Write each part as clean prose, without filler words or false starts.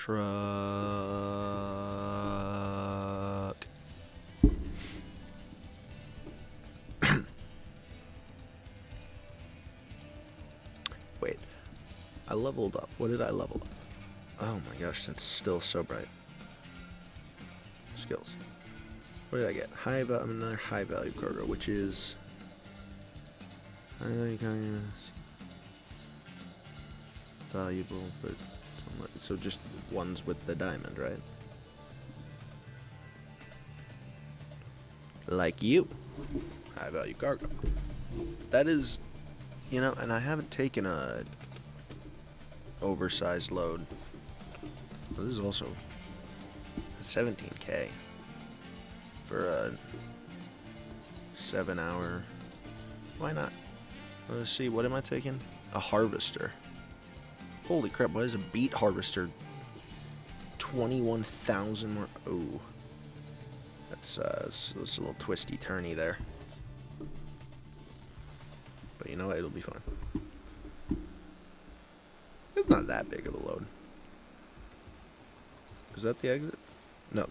truck. Wait, I leveled up. What did I level up? Oh my gosh, that's still so bright. Skills. What did I get? Another high value cargo, which is valuable, but so just ones with the diamond, right? Like you. High value cargo. That is, and I haven't taken a oversized load. This is also 17k for a 7-hour. Why not? Let's see, what am I taking? A harvester. Holy crap, why is a beet harvester 21,000 more? Oh. That's a little twisty turny there. But you know what? It'll be fine. It's not that big of a load. Is that the exit? No.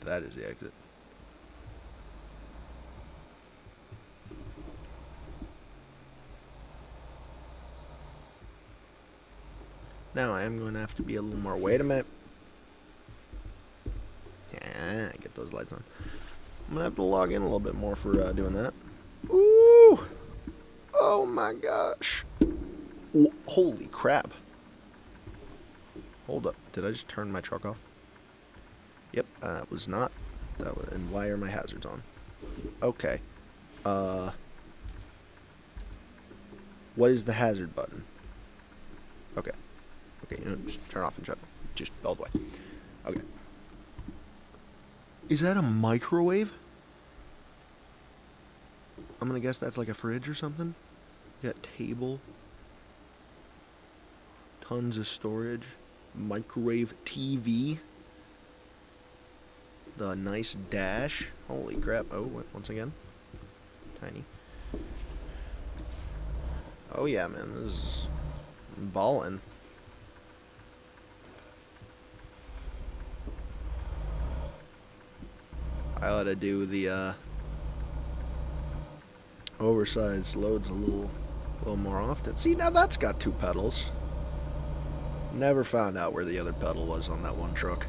That is the exit. Now I am going to have to be a little more. Wait a minute. Yeah, get those lights on. I'm going to have to log in a little bit more for doing that. Ooh! Oh my gosh. Ooh, holy crap. Hold up. Did I just turn my truck off? Yep, it was not. And why are my hazards on? Okay. What is the hazard button? Okay. Okay, just turn off and shut. Just all the way. Okay. Is that a microwave? I'm gonna guess that's like a fridge or something. You got table. Tons of storage. Microwave TV. The nice dash. Holy crap. Oh, once again. Tiny. Oh yeah, man. This is ballin'. I ought to do the oversized loads a little more often. See, now that's got 2 pedals. Never found out where the other pedal was on that one truck.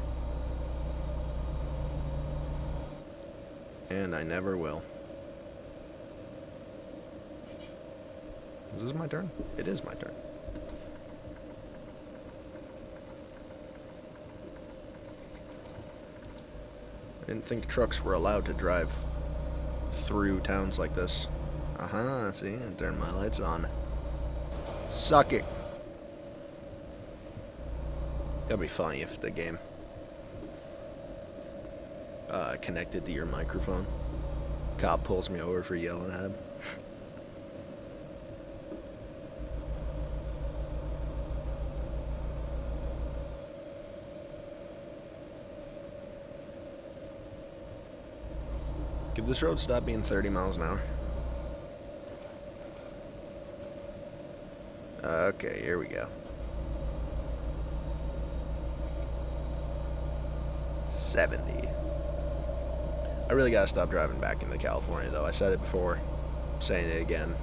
And I never will. Is this my turn? It is my turn. I didn't think trucks were allowed to drive through towns like this. See, and turn my lights on. Suck it. That'd be funny if the game connected to your microphone. Cop pulls me over for yelling at him. Could this road stop being 30 miles an hour? Okay, here we go. 70. I really gotta stop driving back into California, though. I said it before. I'm saying it again.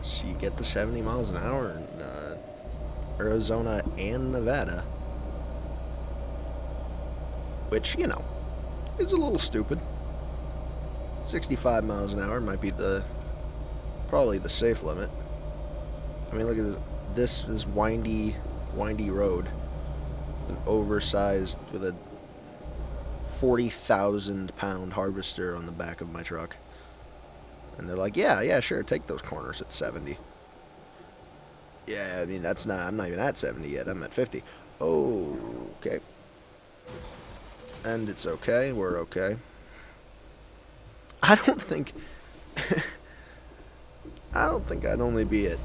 So you get the 70 miles an hour in Arizona and Nevada. Which, is a little stupid. 65 miles an hour might be probably the safe limit. I mean, look at this. This is windy road. An oversized with a 40,000 pound harvester on the back of my truck. And they're like, yeah, sure, take those corners at 70. Yeah, I mean, I'm not even at 70 yet. I'm at 50. Oh, okay. And it's okay. We're okay. I don't think I'd only be at...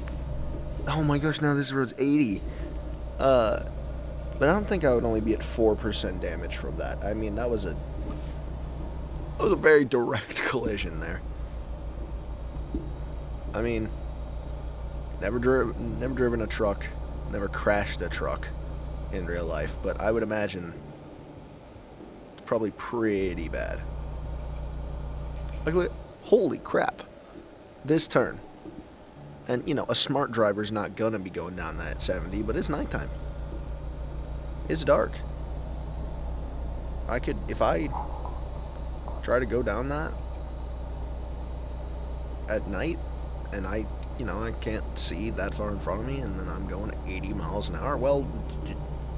Oh my gosh, now this road's 80. But I don't think I would only be at 4% damage from that. I mean, that was a very direct collision there. I mean, never driven a truck, never crashed a truck, in real life, but I would imagine it's probably pretty bad. Like, look, holy crap. This turn. And, you know, a smart driver's not gonna be going down that at 70, but it's nighttime. It's dark. If I try to go down that at night, and I can't see that far in front of me, and then I'm going 80 miles an hour, well,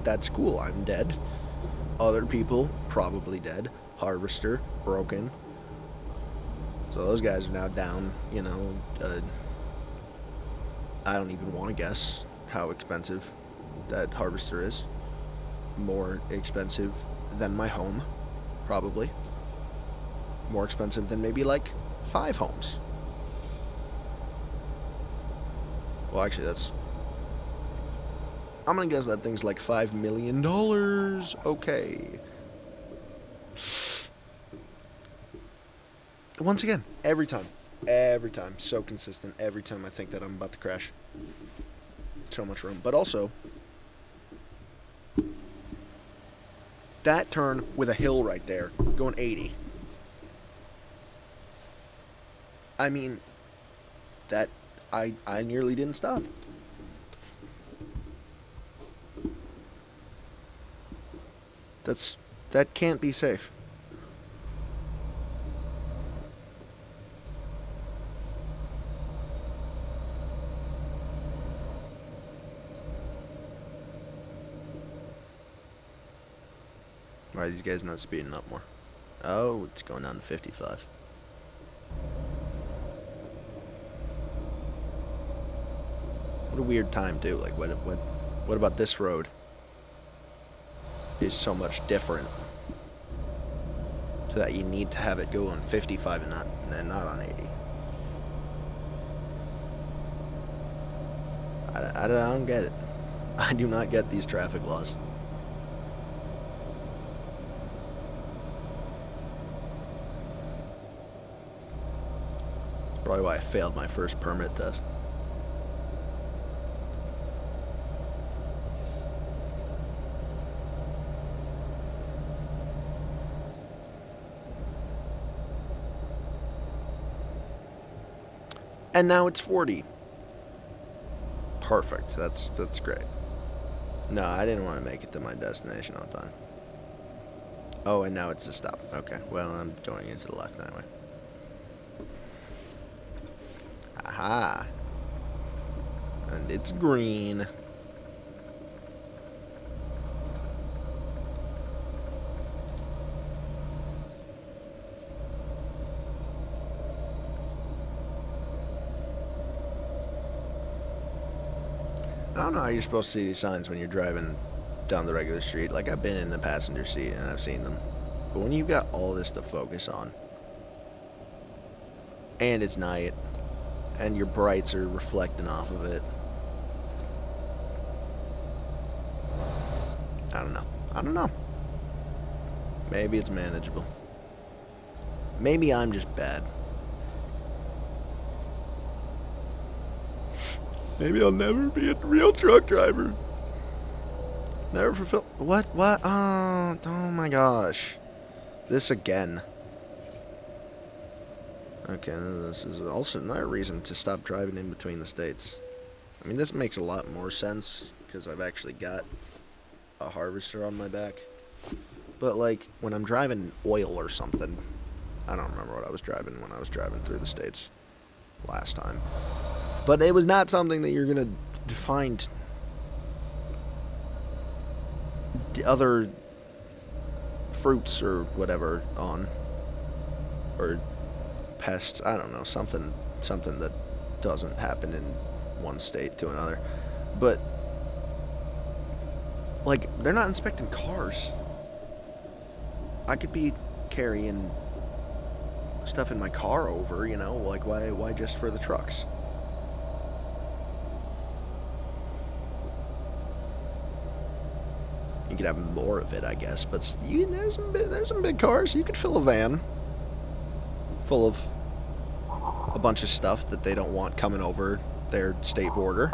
that's cool. I'm dead. Other people, probably dead. Harvester, broken. So those guys are now down, I don't even want to guess how expensive that Harvester is. More expensive than my home, probably. More expensive than maybe like 5 homes. Well, actually, I'm gonna guess that thing's like $5 million. Okay. Once again, every time, so consistent. Every time I think that I'm about to crash. So much room. But also, that turn with a hill right there, going 80. I mean, that I nearly didn't stop. That can't be safe. Why are these guys not speeding up more? Oh, it's going down to 55. What a weird time, too. Like, what about this road is so much different so that you need to have it go on 55 and not on 80? I don't get it. I do not get these traffic laws. Probably why I failed my first permit test. And now it's 40. Perfect. That's great. No, I didn't want to make it to my destination on time. Oh, and now it's a stop. Okay, well, I'm going into the left anyway. Aha. And it's green. I don't know how you're supposed to see these signs when you're driving down the regular street. Like, I've been in the passenger seat and I've seen them. But when you've got all this to focus on, and it's night, and your brights are reflecting off of it, I don't know. Maybe it's manageable. Maybe I'm just bad. Maybe I'll never be a real truck driver. Never fulfill. What? Oh my gosh. This again. Okay, this is also another reason to stop driving in between the states. I mean, this makes a lot more sense because I've actually got a Harvester on my back. But, like, when I'm driving oil or something, I don't remember what I was driving when I was driving through the states last time. But it was not something that you're going to find other fruits or whatever on. Or pests, I don't know, something that doesn't happen in one state to another. But, like, they're not inspecting cars. I could be carrying stuff in my car over, like, why just for the trucks? You could have more of it, I guess, but there's some big cars. You could fill a van full of a bunch of stuff that they don't want coming over their state border.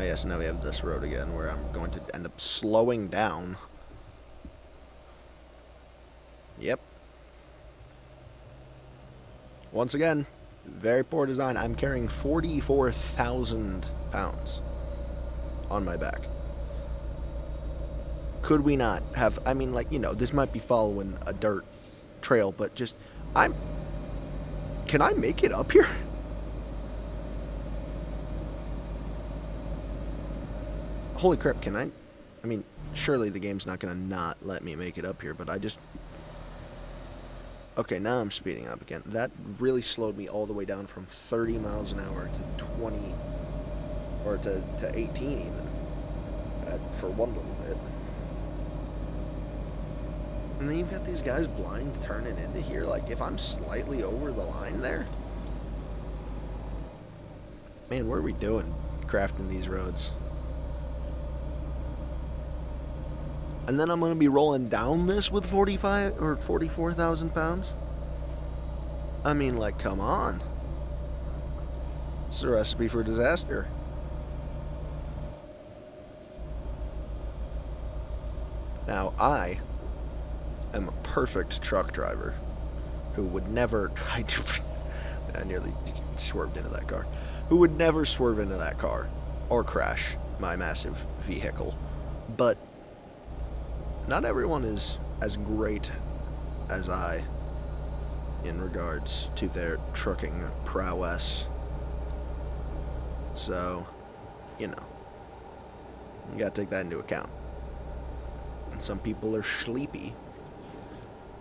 Oh yes, now we have this road again where I'm going to end up slowing down. Yep. Once again, very poor design. I'm carrying 44,000 pounds on my back. Could we not have, I mean, like, you know, this might be following a dirt trail, but just, can I make it up here? Holy crap, can I mean, surely the game's not gonna not let me make it up here, but I just, okay, now I'm speeding up again. That really slowed me all the way down from 30 miles an hour to 20, or to 18 even, for one little bit. And then you've got these guys blind turning into here. Like, if I'm slightly over the line there, man, what are we doing crafting these roads? And then I'm going to be rolling down this with 45 or 44,000 pounds? I mean, like, come on. It's a recipe for disaster. Now, I am a perfect truck driver who would never, I nearly swerved into that car, who would never swerve into that car or crash my massive vehicle. But not everyone is as great as I in regards to their trucking prowess. So, you know, you gotta take that into account. And some people are sleepy.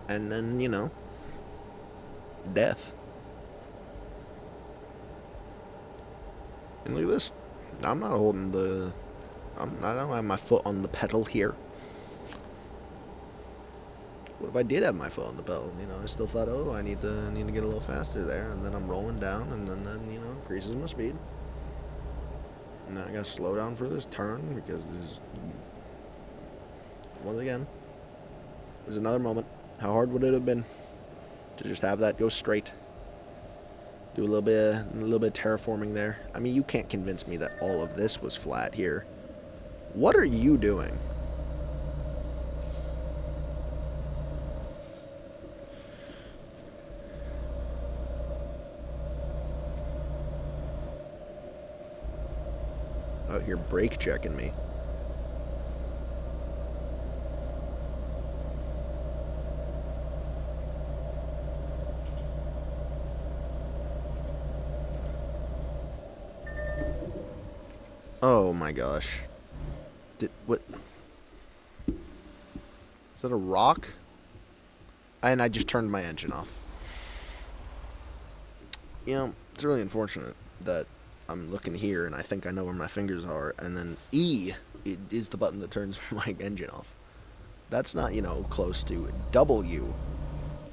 And then, you know, death. And look at this. I'm not holding the, I don't have my foot on the pedal here. What if I did have my foot on the pedal? You know, I still thought, oh, I need to get a little faster there, and then I'm rolling down, and then you know, increases my speed. And then I gotta slow down for this turn because this is, once again, there's another moment. How hard would it have been to just have that go straight? Do a little bit of terraforming there. I mean, you can't convince me that all of this was flat here. What are you doing? Out here brake checking me. Oh my gosh. What? Is that a rock? And I just turned my engine off. You know, it's really unfortunate that I'm looking here and I think I know where my fingers are, and then E is the button that turns my engine off. That's not, you know, close to W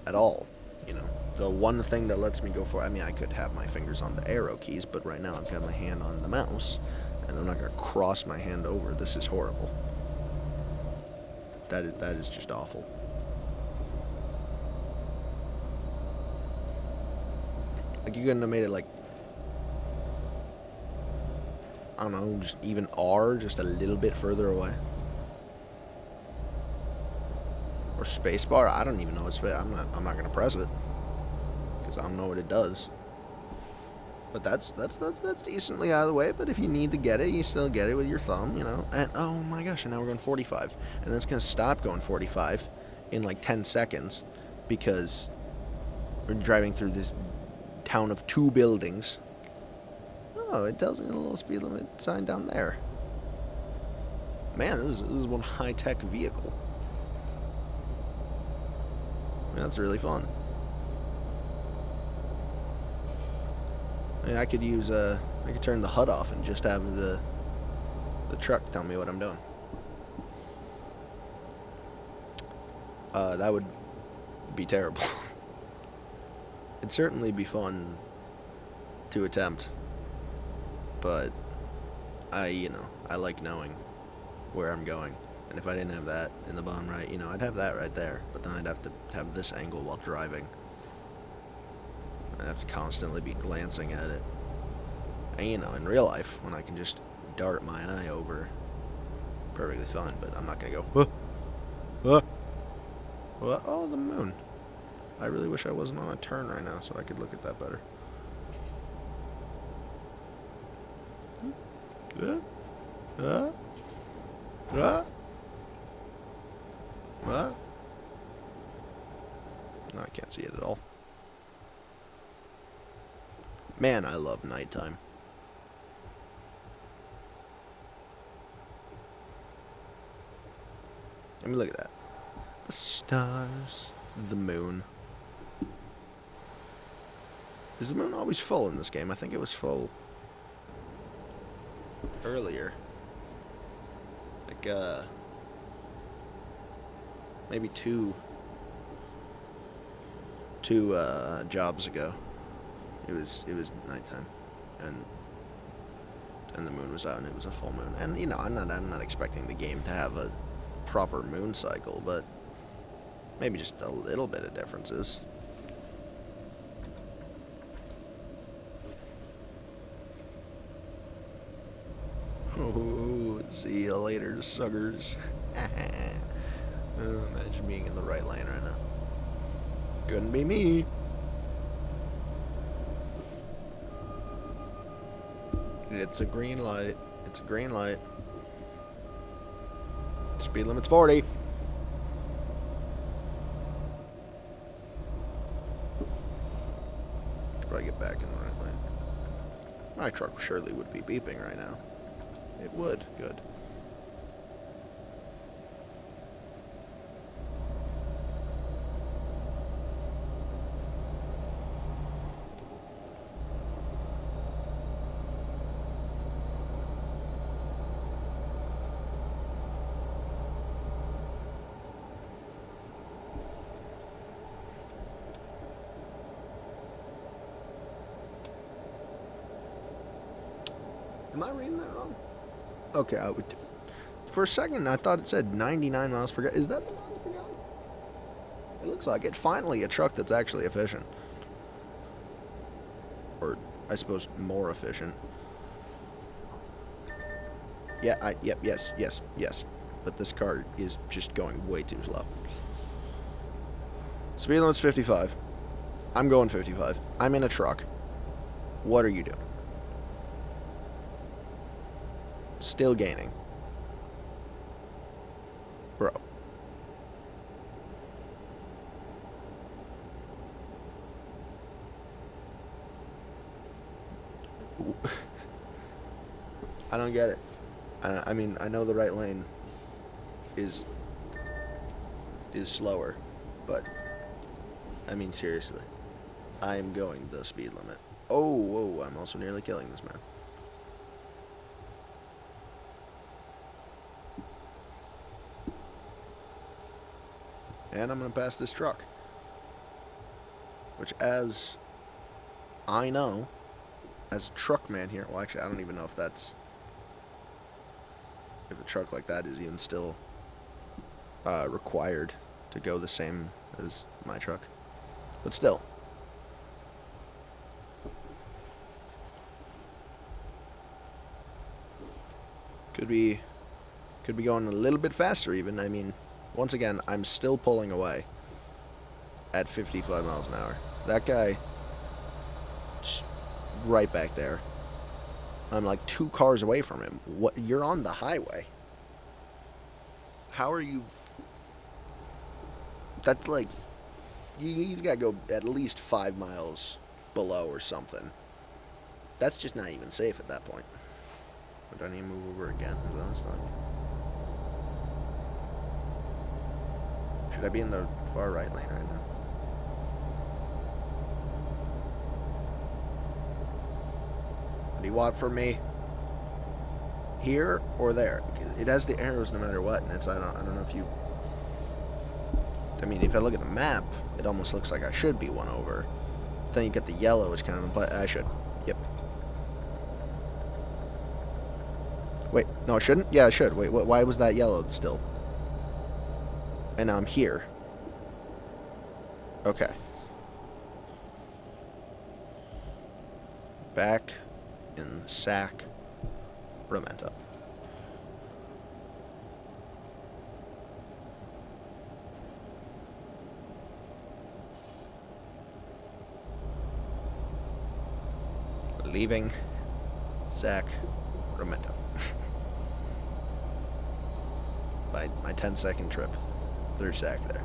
at all, you know. The one thing that lets me go for, I mean, I could have my fingers on the arrow keys, but right now I've got my hand on the mouse, and I'm not going to cross my hand over. This is horrible. That is just awful. Like, you couldn't have made it like, I don't know, just even R, just a little bit further away. Or spacebar. I don't even know what I'm not gonna press it because I don't know what it does. But that's decently out of the way. But if you need to get it, you still get it with your thumb, you know. And oh my gosh, and now we're going 45, and that's gonna stop going 45 in like 10 seconds because we're driving through this town of 2 buildings. Oh, it tells me a little speed limit sign down there. Man, this is one high-tech vehicle. I mean, that's really fun. I mean, I could use I could turn the HUD off and just have the truck tell me what I'm doing. That would be terrible. It'd certainly be fun to attempt, but I like knowing where I'm going. And if I didn't have that in the bottom right, you know, I'd have that right there, but then I'd have to have this angle while driving. I'd have to constantly be glancing at it. And, you know, in real life, when I can just dart my eye over perfectly fine, but I'm not gonna go. Well, oh, the moon. I really wish I wasn't on a turn right now so I could look at that better. What? No, I can't see it at all. Man, I love nighttime. I mean, look at that. The stars, the moon. Is the moon always full in this game? I think it was full earlier. Like, maybe two jobs ago. It was nighttime, and the moon was out, and it was a full moon. And you know, I'm not expecting the game to have a proper moon cycle, but maybe just a little bit of differences. Oh, see you later, suckers. Oh, imagine being in the right lane right now. Couldn't be me. It's a green light. It's a green light. Speed limit's 40. Should probably get back in the right lane. My truck surely would be beeping right now. It would. Good. Am I reading that wrong? Okay, I would. For a second, I thought it said 99 miles per gallon. Is that the miles per gallon? It looks like it. Finally, a truck that's actually efficient. Or, I suppose, more efficient. Yeah, yep, yes. But this car is just going way too slow. Speed limit's 55. I'm going 55. I'm in a truck. What are you doing? Still gaining. Bro. I don't get it. I mean, I know the right lane is slower, but I mean, seriously. I'm going the speed limit. Oh, whoa, I'm also nearly killing this man. And I'm going to pass this truck. Which, as I know, as a truck man here, well, actually, I don't even know if that's, if a truck like that is even still required to go the same as my truck. But still. Could be going a little bit faster even. I mean, once again, I'm still pulling away at 55 miles an hour. That guy, right back there. I'm like 2 cars away from him. What? You're on the highway. How are you? That's like, he's got to go at least 5 miles below or something. That's just not even safe at that point. Or do I need to move over again? Is that what's done? Should I be in the far right lane right now? What do you want from me? Here or there? It has the arrows no matter what, and it's I don't know if you. I mean, if I look at the map, it almost looks like I should be one over. Then you get the yellow, which kind of implies I should. Yep. Wait, no, I shouldn't. Yeah, I should. Wait, why was that yellow still? And now I'm here. Okay. Back in Sacramento. leaving Sacramento. my 10-second trip through Sac there.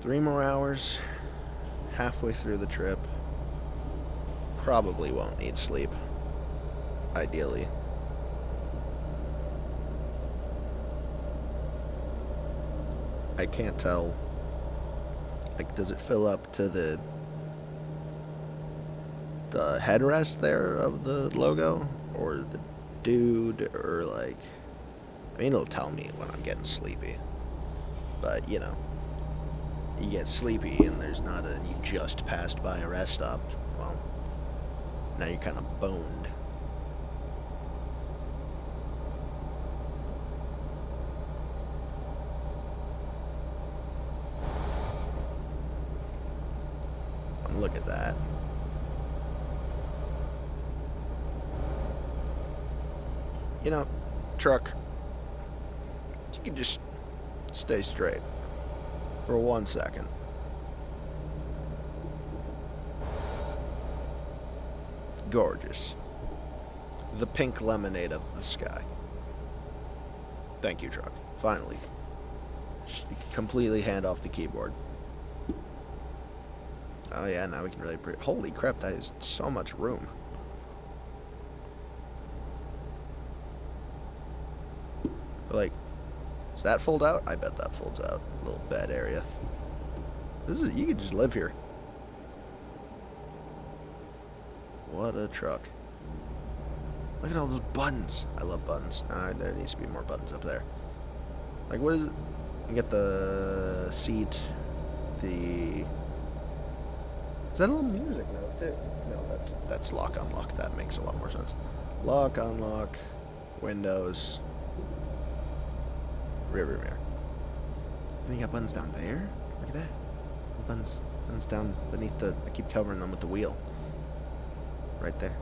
Three more hours, halfway through the trip. Probably won't need sleep, ideally. I can't tell, like, does it fill up to the headrest there of the logo, or the dude, or like, I mean, it'll tell me when I'm getting sleepy, but you know, you get sleepy and there's not a, you just passed by a rest stop, well, now you're kind of boned. Look at that. You know, truck, you can just stay straight for 1 second. Gorgeous. The pink lemonade of the sky. Thank you, truck. Finally. Just completely hand off the keyboard. Oh yeah, now we can really breathe. Holy crap, that is so much room. Like, does that fold out? I bet that folds out. A little bed area. This is, you could just live here. What a truck. Look at all those buttons. I love buttons. Alright, there needs to be more buttons up there. Like, what is it? You get the seat, the... Is that a little music note too? No, that's lock unlock. That makes a lot more sense. Lock unlock, windows, rear mirror. Then you got buttons down there. Look at that. Buttons down beneath the. I keep covering them with the wheel. Right there.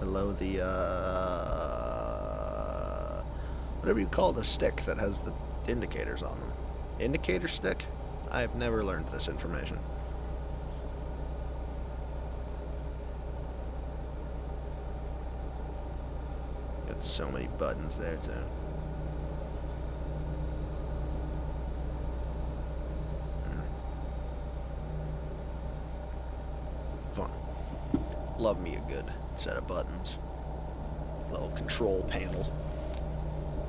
Below the whatever you call the stick that has the indicators on them. Indicator stick? I've never learned this information. Got so many buttons there too. Fun. Love me a good set of buttons. Little control panel.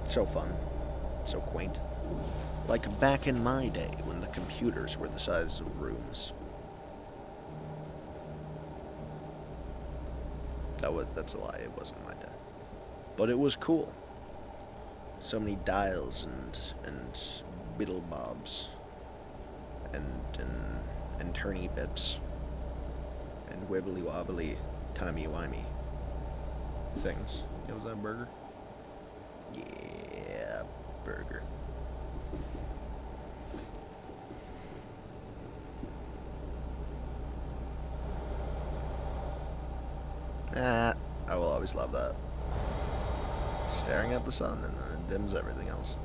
So fun. So quaint. Like back in my day when the computers were the size of rooms. That's a lie, it wasn't my day. But it was cool. So many dials and biddle bobs and turny bips and wibbly wobbly timey wimey things. Was that a burger? Yeah, burger. I will always love that. Staring at the sun, and then it dims everything else.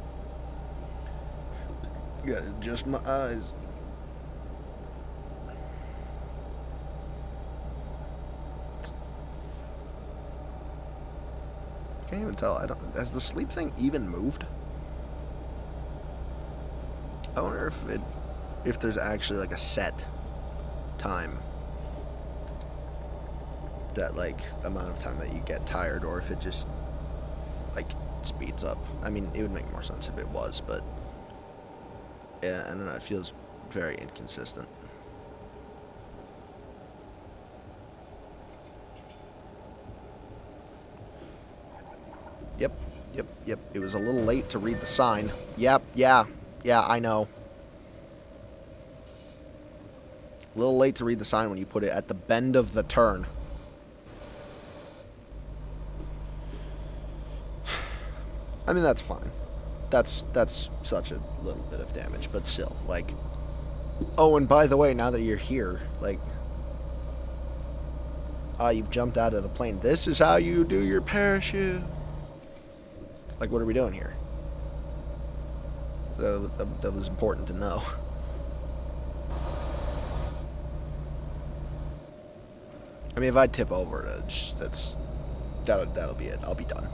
Gotta adjust my eyes. Can't even tell. Has the sleep thing even moved? I wonder if there's actually like a set time, that like amount of time that you get tired, or if it just like speeds up. I mean, it would make more sense if it was, but yeah, I don't know, it feels very inconsistent. Yep, it was a little late to read the sign. Yep, yeah, I know. A little late to read the sign when you put it at the bend of the turn. I mean, that's fine. That's such a little bit of damage, but still, like... Oh, and by the way, now that you're here, like... Ah, you've jumped out of the plane. This is how you do your parachute. Like, what are we doing here? That was important to know. I mean, if I tip over, that'll be it. I'll be done.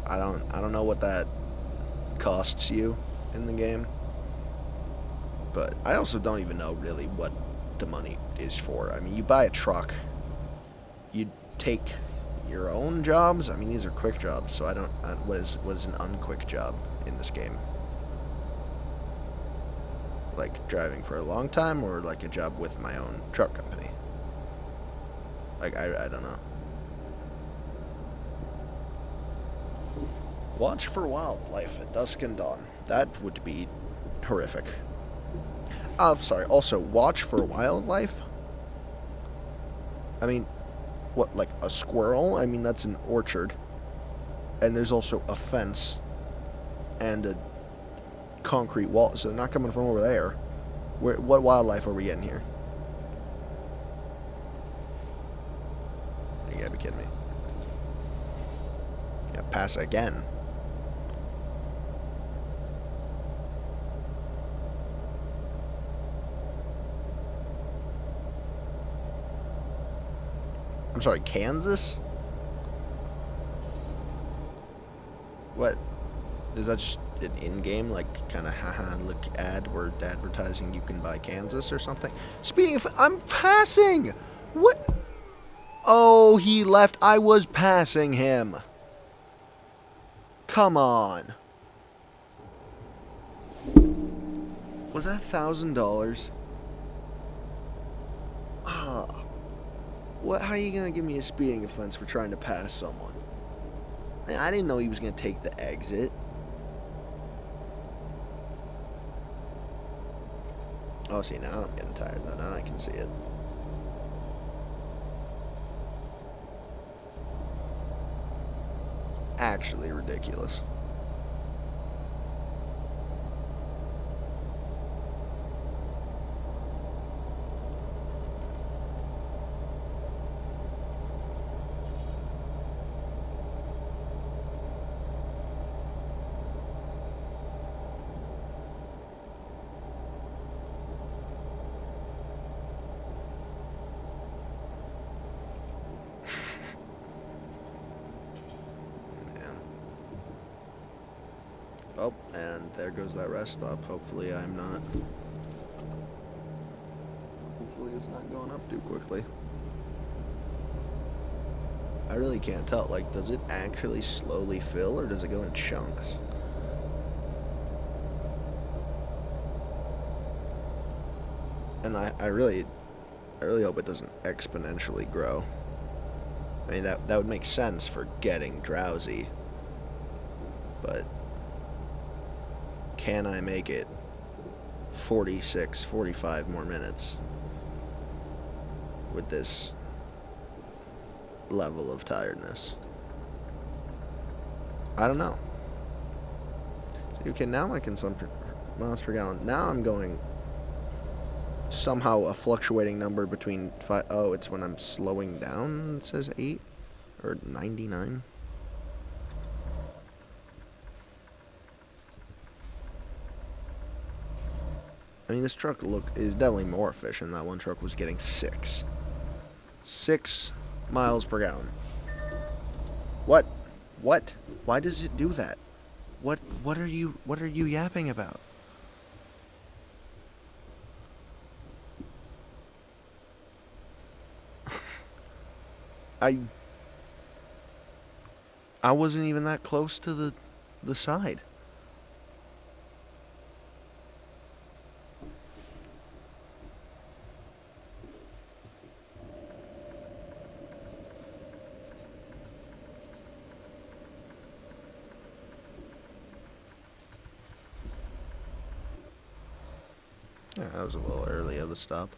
I don't know what that costs you in the game, but I also don't even know really what the money is for. I mean, you buy a truck, you take your own jobs. I mean, these are quick jobs, so what is an unquick job in this game? Like driving for a long time, or like a job with my own truck company? Like, I don't know. Watch for wildlife at dusk and dawn. That would be horrific. Sorry. Also, watch for wildlife? I mean, what, like a squirrel? I mean, that's an orchard. And there's also a fence and a concrete wall, so they're not coming from over there. What wildlife are we getting here? You gotta be kidding me. Yeah, pass again. I'm sorry, Kansas? What? Is that just an in-game, like, kind of haha look ad where advertising you can buy Kansas or something? Speaking of, I'm passing! What? Oh, he left. I was passing him. Come on. Was that $1,000? Ah. What? How are you gonna give me a speeding offense for trying to pass someone? I didn't know he was gonna take the exit. Oh, see, now I'm getting tired though. Now I can see it. Actually ridiculous. Oh, and there goes that rest stop. Hopefully I'm not. Hopefully it's not going up too quickly. I really can't tell. Like, does it actually slowly fill or does it go in chunks? And I really hope it doesn't exponentially grow. I mean, that would make sense for getting drowsy. But can I make it 46, 45 more minutes with this level of tiredness? I don't know. So, okay, now my consumption miles per gallon. Now I'm going somehow a fluctuating number between 5. Oh, it's when I'm slowing down. It says 8 or 99. I mean, this truck is definitely more efficient. That one truck was getting 6 miles per gallon. What? What? Why does it do that? What are you yapping about? I wasn't even that close to the side. Yeah, that was a little early of a stop.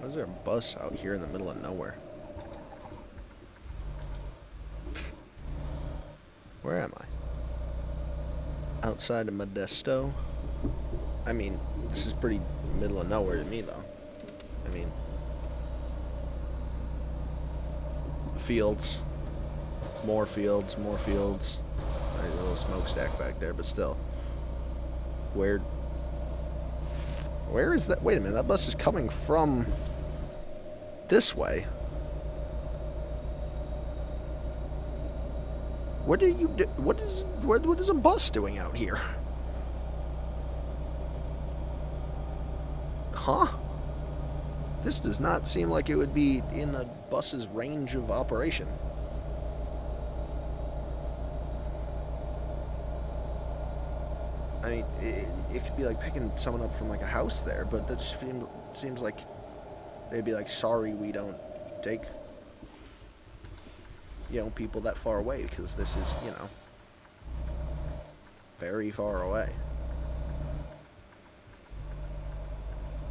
Why is there a bus out here in the middle of nowhere? Where am I? Outside of Modesto. I mean, this is pretty middle of nowhere to me, though. I mean, fields, more fields, more fields. There's a little smokestack back there, but still. Where is that? Wait a minute, that bus is coming from this way. What do you do? What is a bus doing out here? Huh? This does not seem like it would be in a bus's range of operation. I mean, it could be like picking someone up from like a house there, but that just seems like they'd be like, sorry, we don't take, people that far away because this is, very far away.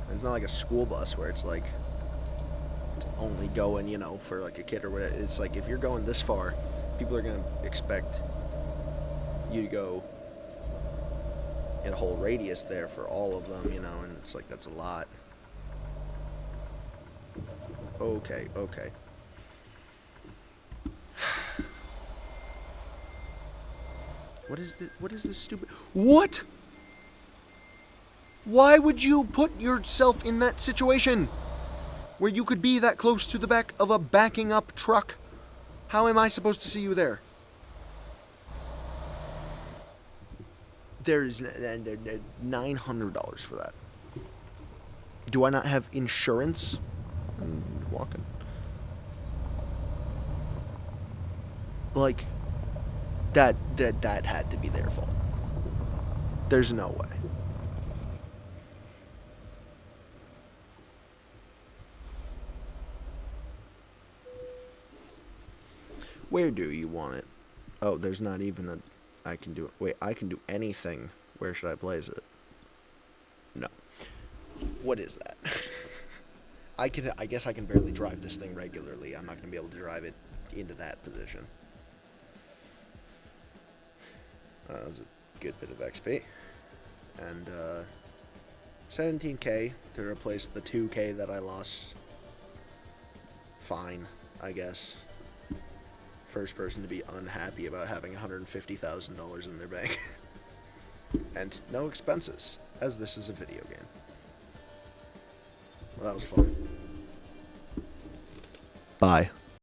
And it's not like a school bus where it's like, it's only going, for like a kid or whatever. It's like if you're going this far, people are going to expect you to go in a whole radius there for all of them, and it's like, that's a lot. Okay. What is this stupid... What? Why would you put yourself in that situation? Where you could be that close to the back of a backing up truck? How am I supposed to see you there? There's $900 for that. Do I not have insurance? I'm walking. Like, that had to be their fault. There's no way. Where do you want it? Oh, there's not even a... I can do it. Wait, I can do anything. Where should I place it? No. What is that? I guess I can barely drive this thing regularly. I'm not going to be able to drive it into that position. That was a good bit of XP. And, 17k to replace the 2k that I lost. Fine, I guess. First person to be unhappy about having $150,000 in their bank. And no expenses, as this is a video game. Well, that was fun. Bye.